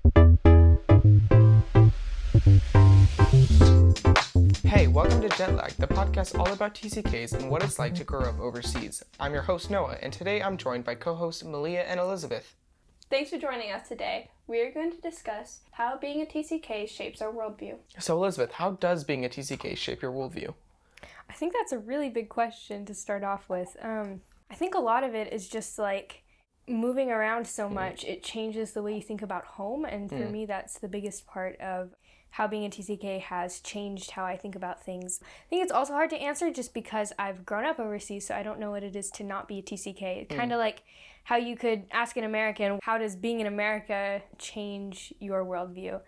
Hey, welcome to Jetlag, the podcast all about TCKs and what it's like to grow up overseas. I'm your host Noah, and today I'm joined by co-hosts Malia and Elizabeth. Thanks for joining us today. We are going to discuss how being a TCK shapes our worldview. So Elizabeth, how does being a TCK shape your worldview? I think that's a really big question to start off with. I think a lot of it is just like moving around so much, it changes the way you think about home. And for me, that's the biggest part of how being a TCK has changed how I think about things. I think it's also hard to answer just because I've grown up overseas, so I don't know what it is to not be a TCK. Kind of like how you could ask an American, how does being in America change your worldview?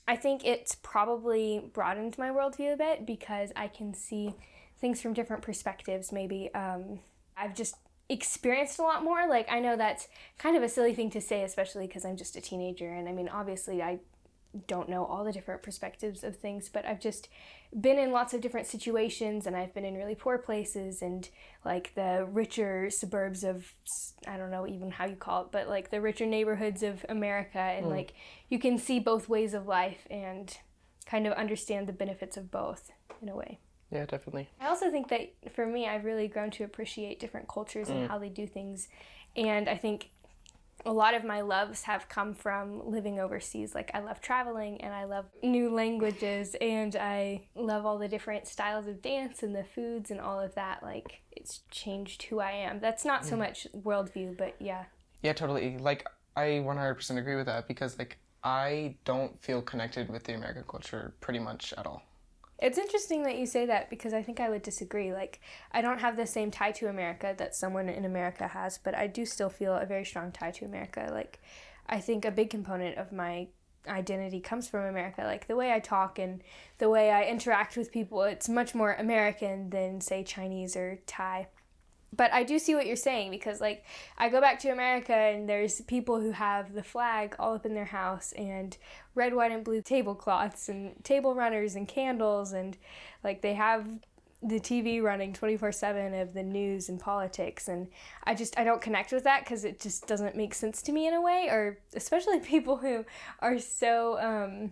I think it's probably broadened my worldview a bit because I can see things from different perspectives. Maybe I've just experienced a lot more. Like, I know that's kind of a silly thing to say, especially because I'm just a teenager. And I mean, obviously, I don't know all the different perspectives of things, but I've just been in lots of different situations, and I've been in really poor places and like the richer suburbs of, I don't know even how you call it, but like the richer neighborhoods of America, and like you can see both ways of life and kind of understand the benefits of both in a way. Yeah, definitely. I also think that for me, I've really grown to appreciate different cultures and how they do things, and I think a lot of my loves have come from living overseas. Like, I love traveling, and I love new languages, and I love all the different styles of dance and the foods and all of that. Like, it's changed who I am. That's not so much worldview, but yeah. Yeah, totally. Like, I 100% agree with that because, like, I don't feel connected with the American culture pretty much at all. It's interesting that you say that because I think I would disagree. Like, I don't have the same tie to America that someone in America has, but I do still feel a very strong tie to America. Like, I think a big component of my identity comes from America. Like, the way I talk and the way I interact with people, it's much more American than, say, Chinese or Thai. But I do see what you're saying because, like, I go back to America and there's people who have the flag all up in their house and red, white, and blue tablecloths and table runners and candles, and, like, they have the TV running 24/7 of the news and politics, and I don't connect with that because it just doesn't make sense to me in a way, or especially people who are so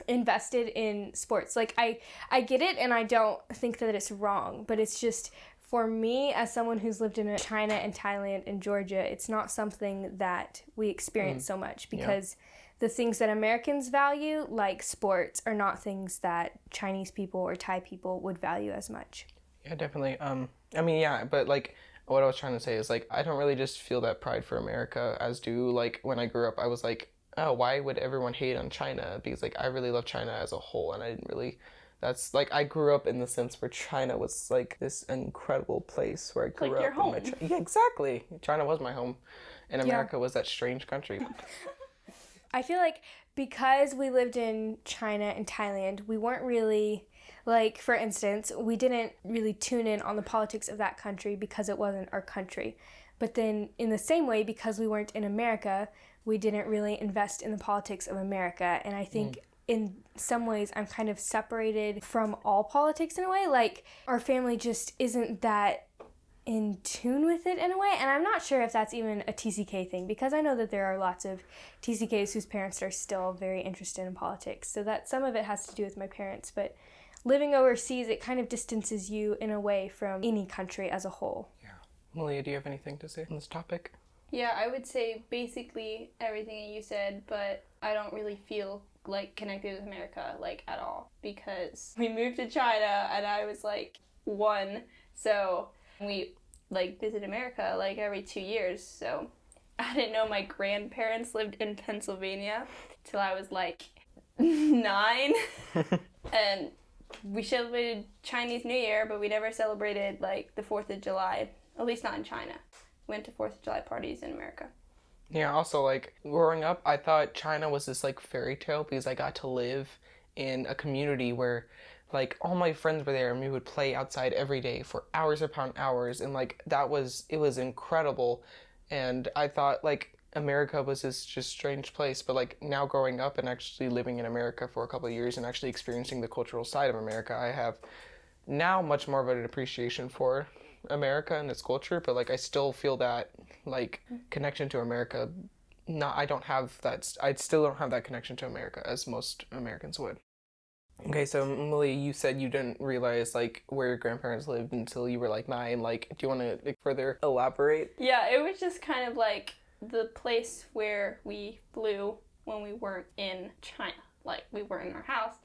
invested in sports. Like, I get it, and I don't think that it's wrong, but it's just, for me, as someone who's lived in China and Thailand and Georgia, it's not something that we experience so much because the things that Americans value, like sports, are not things that Chinese people or Thai people would value as much. Yeah, definitely. I mean, yeah, but like what I was trying to say is like I don't really just feel that pride for America as do like when I grew up. I was like, oh, why would everyone hate on China? Because like I really love China as a whole, and I didn't really. That's like I grew up in the sense where China was like this incredible place where I grew like up. Your home. Yeah, exactly. China was my home, and America was that strange country. I feel like because we lived in China and Thailand, we weren't really, like, for instance, we didn't really tune in on the politics of that country because it wasn't our country. But then in the same way, because we weren't in America, we didn't really invest in the politics of America. And I think in some ways I'm kind of separated from all politics in a way. Like, our family just isn't that in tune with it in a way, and I'm not sure if that's even a TCK thing, because I know that there are lots of TCKs whose parents are still very interested in politics, so that some of it has to do with my parents, but living overseas, it kind of distances you in a way from any country as a whole. Yeah. Malia, do you have anything to say on this topic? Yeah, I would say basically everything that you said, but I don't really feel like connected with America, like, at all, because we moved to China and I was like 1, so we like visit America like every 2 years, so I didn't know my grandparents lived in Pennsylvania till I was like 9. And we celebrated Chinese New Year, but we never celebrated like the 4th of July, at least not in China. We went to 4th of July parties in America. Yeah, also, like, growing up, I thought China was this, like, fairy tale because I got to live in a community where, like, all my friends were there and we would play outside every day for hours upon hours, and, like, it was incredible, and I thought, like, America was this just strange place, but, like, now growing up and actually living in America for a couple of years and actually experiencing the cultural side of America, I have now much more of an appreciation for America and its culture, but like I still feel that like connection to America I don't have that, I still don't have that connection to America as most Americans would. Okay, so Malia, you said you didn't realize like where your grandparents lived until you were like 9. Like, do you want to like further elaborate? Yeah, it was just kind of like the place where we flew when we weren't in China. Like, we weren't in our house.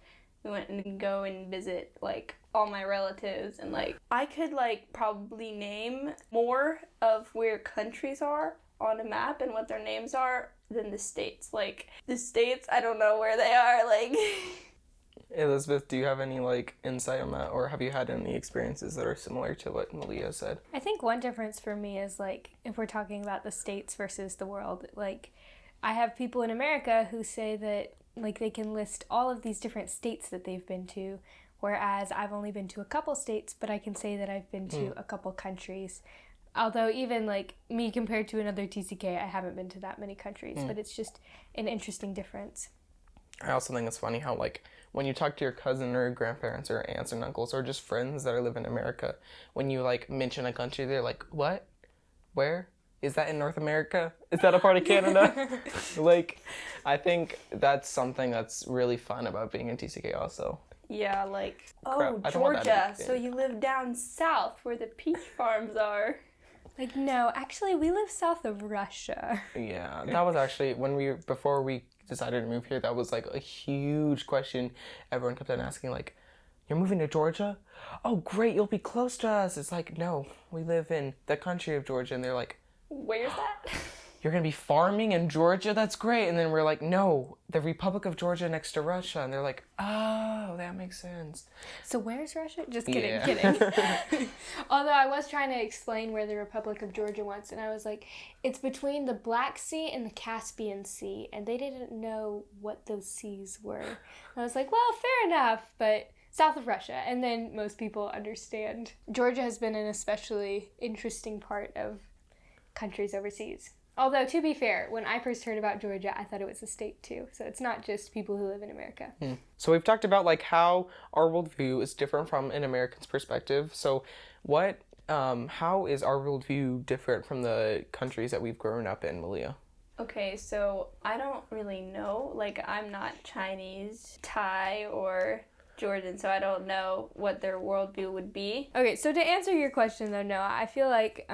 We went and go and visit like all my relatives, and like I could like probably name more of where countries are on a map and what their names are than the states. Like the states, I don't know where they are. Like. Elizabeth, do you have any like insight on that, or have you had any experiences that are similar to what Malia said? I think one difference for me is like if we're talking about the states versus the world, like I have people in America who say that like they can list all of these different states that they've been to, whereas I've only been to a couple states, but I can say that I've been to a couple countries. Although even like me compared to another TCK, I haven't been to that many countries, but it's just an interesting difference. I also think it's funny how like when you talk to your cousin or grandparents or aunts and uncles or just friends that live in America, when you like mention a country, they're like, "What? Where? Is that in North America? Is that a part of Canada?" Like, I think that's something that's really fun about being in TCK also. Yeah, like, Crap, oh, I don't want that Georgia, to be- so you live down south where the peach farms are. Like, no, actually, we live south of Russia. Yeah, that was actually before we decided to move here, that was like a huge question everyone kept on asking, like, "You're moving to Georgia? Oh, great, you'll be close to us." It's like, no, we live in the country of Georgia. And they're like, Where's that? "You're gonna be farming in Georgia? That's great." And then we're like, "No, the Republic of Georgia next to Russia." And they're like, "Oh, that makes sense." So where's Russia? Just kidding, Yeah. kidding. Although I was trying to explain where the Republic of Georgia was, and I was like, it's between the Black Sea and the Caspian Sea, and they didn't know what those seas were. And I was like, well, fair enough, but south of Russia, and then most people understand. Georgia has been an especially interesting part of countries overseas. Although, to be fair, when I first heard about Georgia, I thought it was a state too. So it's not just people who live in America. So we've talked about like how our worldview is different from an American's perspective. So how is our worldview different from the countries that we've grown up in, Malia? Okay, so I don't really know. Like, I'm not Chinese, Thai, or Jordan, so I don't know what their worldview would be. Okay, so to answer your question though, Noah, I feel like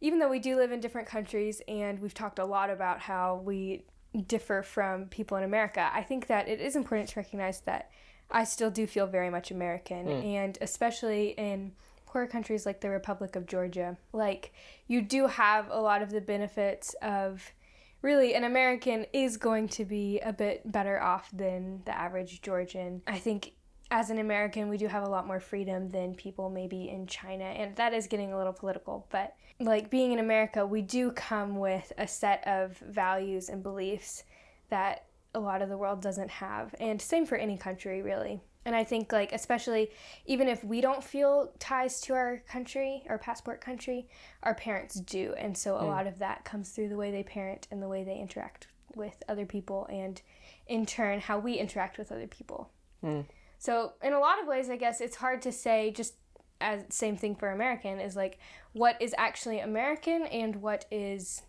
even though we do live in different countries and we've talked a lot about how we differ from people in America, I think that it is important to recognize that I still do feel very much American, and especially in poor countries like the Republic of Georgia, like you do have a lot of the benefits of really an American is going to be a bit better off than the average Georgian. I think as an American, we do have a lot more freedom than people maybe in China, and that is getting a little political, but like being in America, we do come with a set of values and beliefs that a lot of the world doesn't have, and same for any country really. And I think like especially even if we don't feel ties to our country, our passport country, our parents do, and so a lot of that comes through the way they parent and the way they interact with other people, and in turn how we interact with other people. So in a lot of ways, I guess it's hard to say, just as same thing for American, is like what is actually American and what is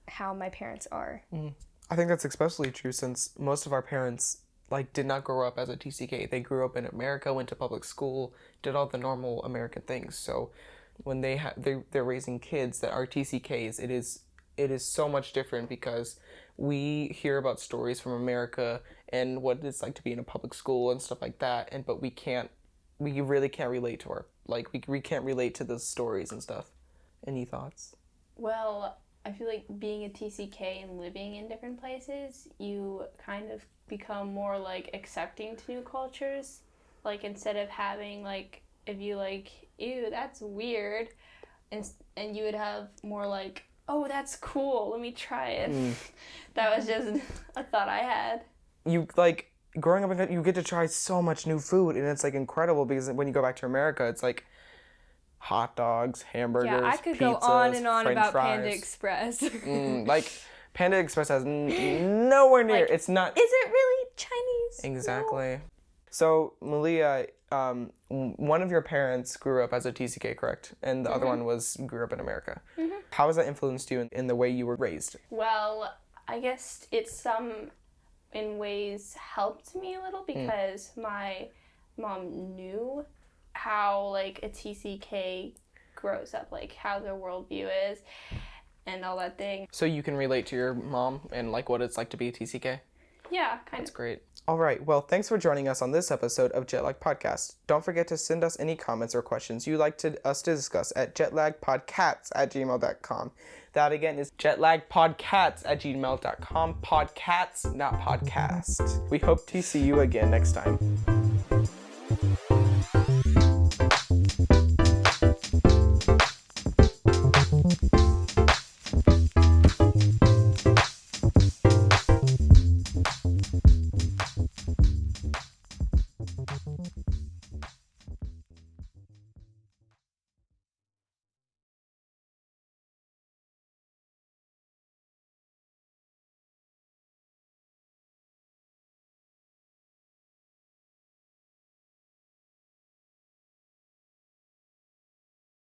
how my parents are. I think that's especially true since most of our parents like did not grow up as a TCK. They grew up in America, went to public school, did all the normal American things. So when they're raising kids that are TCKs, it is so much different because we hear about stories from America and what it's like to be in a public school and stuff like that, but we really can't relate to we can't relate to those stories and stuff. Any thoughts? Well, I feel like being a TCK and living in different places, you kind of become more like accepting to new cultures. Like instead of having like, if you like, ew, that's weird, and you would have more like, oh, that's cool, let me try it. That was just a thought I had. You like growing up, you get to try so much new food, and it's like incredible because when you go back to America, it's like hot dogs, hamburgers, Yeah, I could pizzas, go on and on French about fries. Panda Express. Like Panda Express has nowhere near. Like, it's not Is it really Chinese? exactly. No. So Malia, one of your parents grew up as a TCK, correct? And the other one grew up in America. How has that influenced you in the way you were raised? Well, I guess it's in ways helped me a little because my mom knew how like a TCK grows up, like how their worldview is and all that thing. So you can relate to your mom and like what it's like to be a TCK? Yeah, kind That's of. great. All right. Well, thanks for joining us on this episode of Jetlag Podcast. Don't forget to send us any comments or questions you'd like us to discuss at jetlagpodcats@gmail.com. That again is jetlagpodcats@gmail.com. Podcats, not podcast. We hope to see you again next time.